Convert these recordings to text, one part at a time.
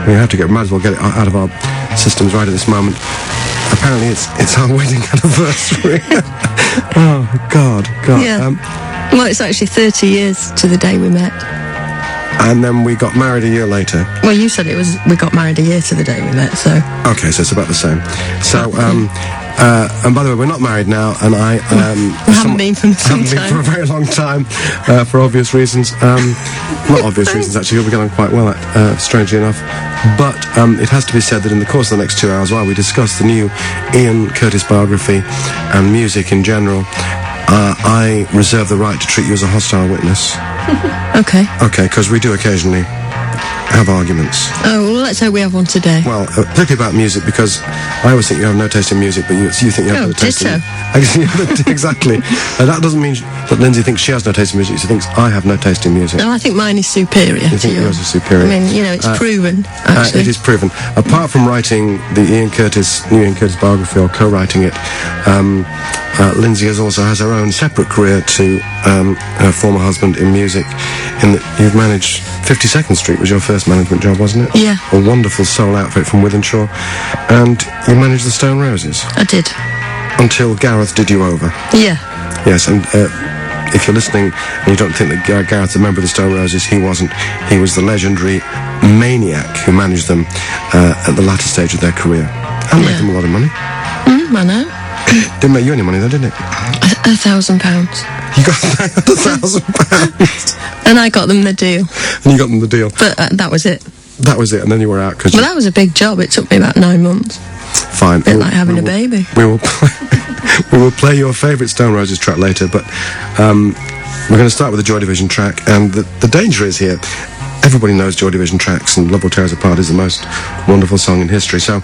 We have to might as well get it out of our systems right at this moment. Apparently it's our wedding anniversary. Oh, God. Yeah. Well, it's actually 30 years to the day we met. And then we got married a year later. Well, you said we got married a year to the day we met, so... Okay, so it's about the same. So, and by the way, we're not married now, and I... haven't been for some time. Haven't been for a very long time, for obvious reasons. Not obvious reasons, actually. We'll be getting on quite well, strangely enough. But it has to be said that in the course of the next 2 hours, while we discuss the new Ian Curtis biography and music in general, I reserve the right to treat you as a hostile witness. Okay. Okay, because we do occasionally have arguments. Oh, well, let's hope we have one today. Well, particularly about music, because I always think you have no taste in music, but you think you have no taste in... Exactly. That doesn't mean that Lindsay thinks she has no taste in music. She thinks I have no taste in music. No, I think mine is superior You think yours is superior? I mean, it's proven, actually. It is proven. Apart from writing the new Ian Curtis biography, or co-writing it, Lindsay also has her own separate career to her former husband in music. In that you've managed 52nd Street was your first management job, wasn't it? Yeah. A wonderful soul outfit from Wythenshawe. And you managed the Stone Roses. I did. Until Gareth did you over. Yeah. Yes, and if you're listening and you don't think that Gareth's a member of the Stone Roses, he wasn't. He was the legendary maniac who managed them at the latter stage of their career. And made them a lot of money. I know. Didn't make you any money though, didn't it? £1,000. You got £1,000. And I got them the deal. And you got them the deal. But that was it. That was it, and then you were out. Well, that was a big job. It took me about 9 months. Fine. A bit like having a baby. We will play your favourite Stone Roses track later, but we're going to start with the Joy Division track, and the danger is here. Everybody knows Joy Division tracks, and Love Will Tear Us Apart is the most wonderful song in history. So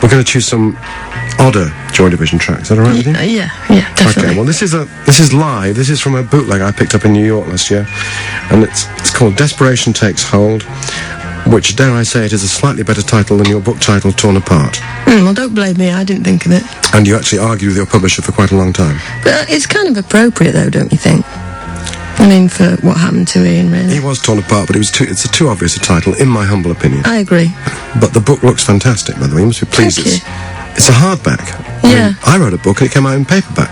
we're going to choose some odder Joy Division tracks. Is that all right with you? Yeah, definitely. Okay, well, this is live. This is from a bootleg I picked up in New York last year, and it's called Desperation Takes Hold, which, dare I say it, is a slightly better title than your book title, Torn Apart. Well, don't blame me. I didn't think of it. And you actually argued with your publisher for quite a long time. But it's kind of appropriate, though, don't you think? I mean, for what happened to Ian, really. He was torn apart, but it's too obvious a title, in my humble opinion. I agree. But the book looks fantastic, by the way. You must be pleased. It's a hardback. Yeah. I wrote a book and it came out in paperback.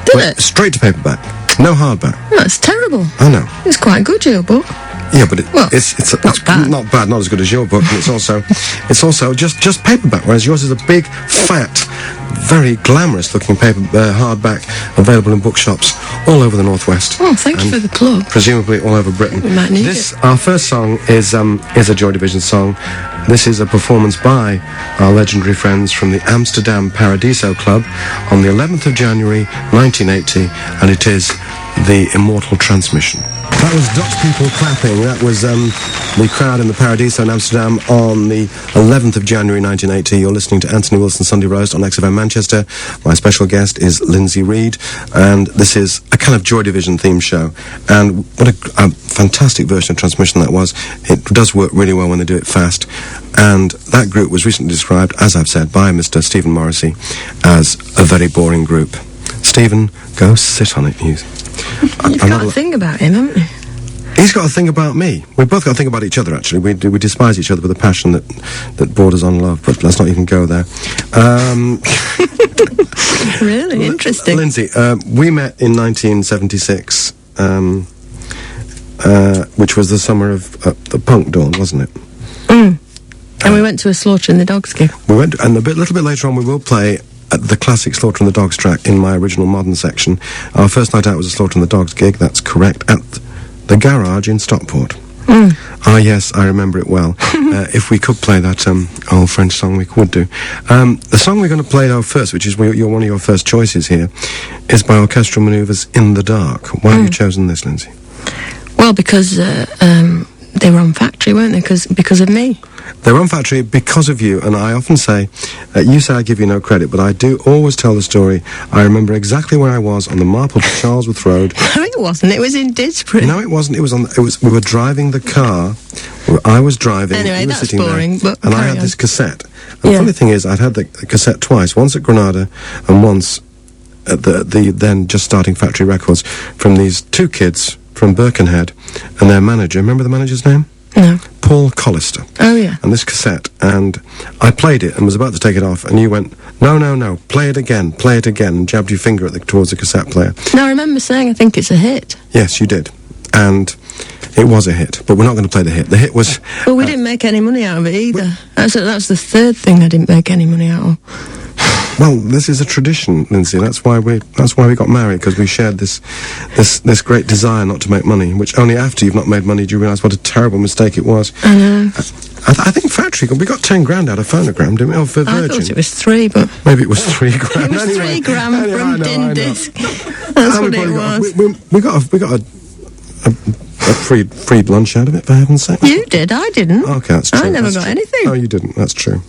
Did it? Straight to paperback. No hardback. That's terrible. I know. It's quite good, your book. Yeah, but it's not bad, not as good as your book, and it's also just paperback, whereas yours is a big, fat, very glamorous-looking hardback available in bookshops all over the Northwest. Oh, thank you for the plug. Presumably all over Britain. We might need it. Our first song is a Joy Division song. This is a performance by our legendary friends from the Amsterdam Paradiso Club on the 11th of January 1980, and it is The Immortal Transmission. That was Dutch people clapping. That was the crowd in the Paradiso in Amsterdam on the 11th of January 1980. You're listening to Anthony Wilson Sunday Roast on XFM Manchester. My special guest is Lindsay Reade, and this is a kind of Joy Division theme show. And what a fantastic version of Transmission that was. It does work really well when they do it fast. And that group was recently described, as I've said, by Mr. Stephen Morrissey as a very boring group. Stephen, go sit on it, you. You've got a thing about him, haven't you? He's got a thing about me. We've both got a thing about each other, actually. We despise each other with a passion that borders on love, but let's not even go there. Really? Interesting. Lindsay, we met in 1976, which was the summer of the punk dawn, wasn't it? And we went to a Slaughter and the Dogs gig. We went, and a little bit later on we will play the classic Slaughter and the Dogs track in my original modern section. Our first night out was a Slaughter and the Dogs gig, that's correct, at the Garage in Stockport. Ah, yes, I remember it well. If we could play that old French song, we would do. The song we're going to play, though, first, which is one of your first choices here, is by Orchestral Manoeuvres, In the Dark. Why have you chosen this, Lindsay? Well, because they were on Factory, weren't they? Because of me. They were on Factory because of you, and I often say, you say I give you no credit, but I do always tell the story. I remember exactly where I was on the Marple to Charlesworth Road. No, it wasn't. It was in Didsbury. No, it wasn't. We were driving the car. I was driving. Anyway, you were that's sitting boring. there, But and I had this cassette. And the funny thing is, I'd had the cassette twice. Once at Granada, and once at the then just starting Factory Records, from these two kids from Birkenhead and their manager. Remember the manager's name? No. Paul Collister. Oh, yeah. And this cassette, and I played it and was about to take it off, and you went, no, play it again, and jabbed your finger towards the cassette player. No, I remember saying I think it's a hit. Yes, you did. And it was a hit, but we're not going to play the hit. The hit was... Well, we didn't make any money out of it either. That's the third thing I didn't make any money out of. Well, this is a tradition, Lindsay. That's why we got married, because we shared this great desire not to make money, which only after you've not made money do you realise what a terrible mistake it was. I know. I think Factory, we got 10 grand out of Phonogram, didn't we? Oh, for Virgin. I thought it was 3, but... Maybe it was 3 grand. It was anyway, 3 grand anyway, from Din Disc. That's what it was. We got a free lunch out of it, for heaven's sake. You did, I didn't. Okay, that's true. I never got anything. No, you didn't, that's true.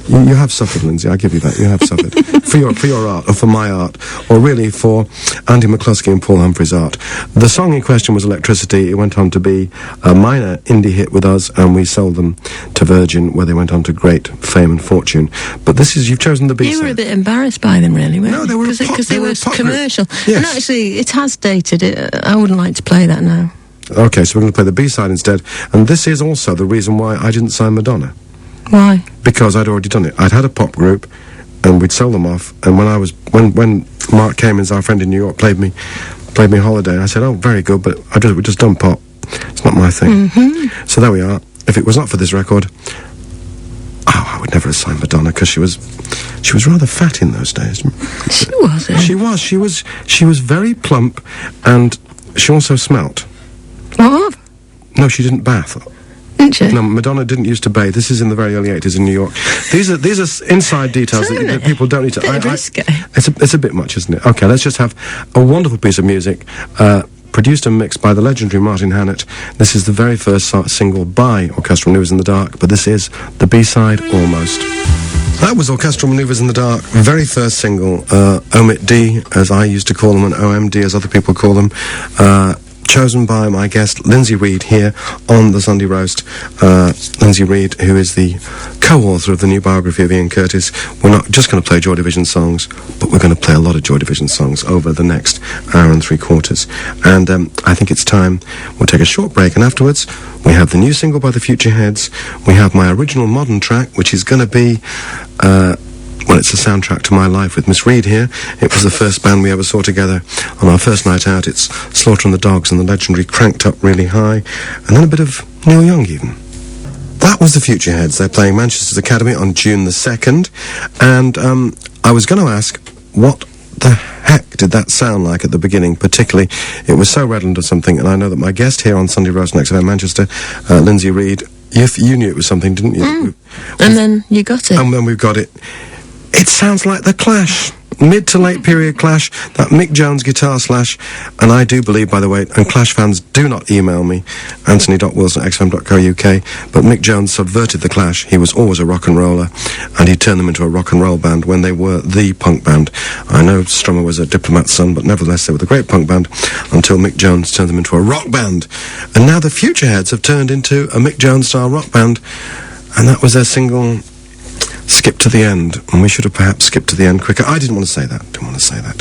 You have suffered, Lindsay, I give you that, you have suffered. for your art, or for my art, or really for Andy McCluskey and Paul Humphrey's art. The song in question was Electricity. It went on to be a minor indie hit with us, and we sold them to Virgin, where they went on to great fame and fortune. But you've chosen the B-side. You were a bit embarrassed by them, really, weren't you? No, they were because they were commercial. Yes. And actually, it has dated it. I wouldn't like to play that now. Okay, so we're going to play the B-side instead. And this is also the reason why I didn't sign Madonna. Why? Because I'd already done it. I'd had a pop group, and we'd sold them off. And when Mark Kamens, our friend in New York, played me Holiday, I said, "Oh, very good, but we just done pop. It's not my thing." Mm-hmm. So there we are. If it was not for this record, I would never have signed Madonna, because she was rather fat in those days. She wasn't. She was very plump, and she also smelt. What? No, she didn't bath. Didn't she? No, Madonna didn't used to bathe. This is in the very early 80s in New York. These are inside details that people don't need to... Bit risky. It's a bit much, isn't it? Okay, let's just have a wonderful piece of music, produced and mixed by the legendary Martin Hannett. This is the very first single by Orchestral Manoeuvres in the Dark, but this is the B-side, Almost. That was Orchestral Manoeuvres in the Dark, very first single, Omit D, as I used to call them, and OMD, as other people call them, chosen by my guest, Lindsay Reade, here on the Sunday Roast. Lindsay Reade, who is the co-author of the new biography of Ian Curtis. We're not just going to play Joy Division songs, but we're going to play a lot of Joy Division songs over the next hour and 3/4. And I think it's time we'll take a short break, and afterwards we have the new single by the Future Heads. We have my original modern track, which is going to be... well, it's a soundtrack to my life with Miss Reade here. It was the first band we ever saw together on our first night out. It's Slaughter and the Dogs and the legendary Cranked Up Really High, and then a bit of Neil Young even. That was the Future Heads. They're playing Manchester's Academy on June the 2nd, and I was going to ask, what the heck did that sound like at the beginning, particularly? It was so redolent of something, and I know that my guest here on Sunday Roast Next FM Manchester, Lindsay Reade, you knew it was something, didn't you? And then you got it. And then we've got it. It sounds like The Clash, mid to late period Clash, that Mick Jones guitar slash, and I do believe, by the way, and Clash fans, do not email me, anthony.wilson@xfm.co.uk, but Mick Jones subverted The Clash. He was always a rock and roller, and he turned them into a rock and roll band when they were the punk band. I know Strummer was a diplomat's son, but nevertheless they were the great punk band until Mick Jones turned them into a rock band. And now the Future Heads have turned into a Mick Jones-style rock band, and that was their single... Skip to the End, and we should have perhaps skipped to the end quicker. I didn't want to say that. It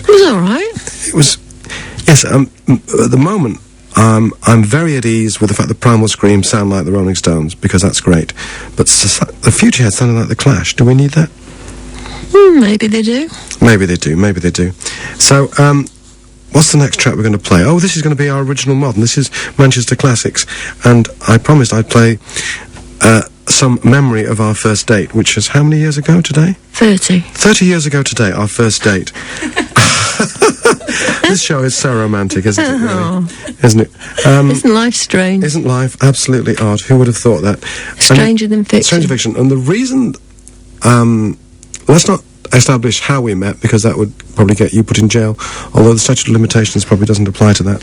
was all right. It was, yes. At the moment, I'm very at ease with the fact that Primal Scream sound like the Rolling Stones, because that's great. But the Future Heads sounding like the Clash. Do we need that? Maybe they do. Maybe they do. Maybe they do. So, what's the next track we're going to play? Oh, this is going to be our original modern. This is Manchester Classics, and I promised I'd play. Some memory of our first date, which was how many years ago today? 30. 30 years ago today, our first date. This show is so romantic, isn't it, really? Isn't it? Isn't life strange? Isn't life absolutely odd? Who would have thought that? Stranger than fiction. Stranger fiction. And the reason... let's not establish how we met, because that would probably get you put in jail, although the statute of limitations probably doesn't apply to that.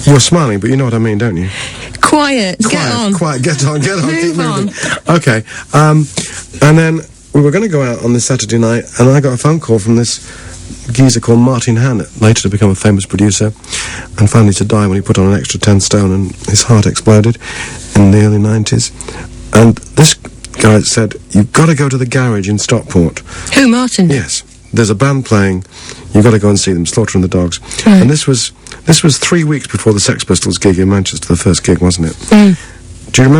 You're smiling, but you know what I mean, don't you? Quiet, get on. Quiet, get on, keep Move moving. Okay, and then we were going to go out on this Saturday night, and I got a phone call from this geezer called Martin Hannett, later to become a famous producer, and finally to die when he put on an extra 10 stone and his heart exploded in the early 90s. And this guy said, you've got to go to the garage in Stockport. Who, Martin? Yes. There's a band playing. You've got to go and see them, Slaughtering the Dogs. Right. And this was 3 weeks before the Sex Pistols gig in Manchester, the first gig, wasn't it? Do you remember?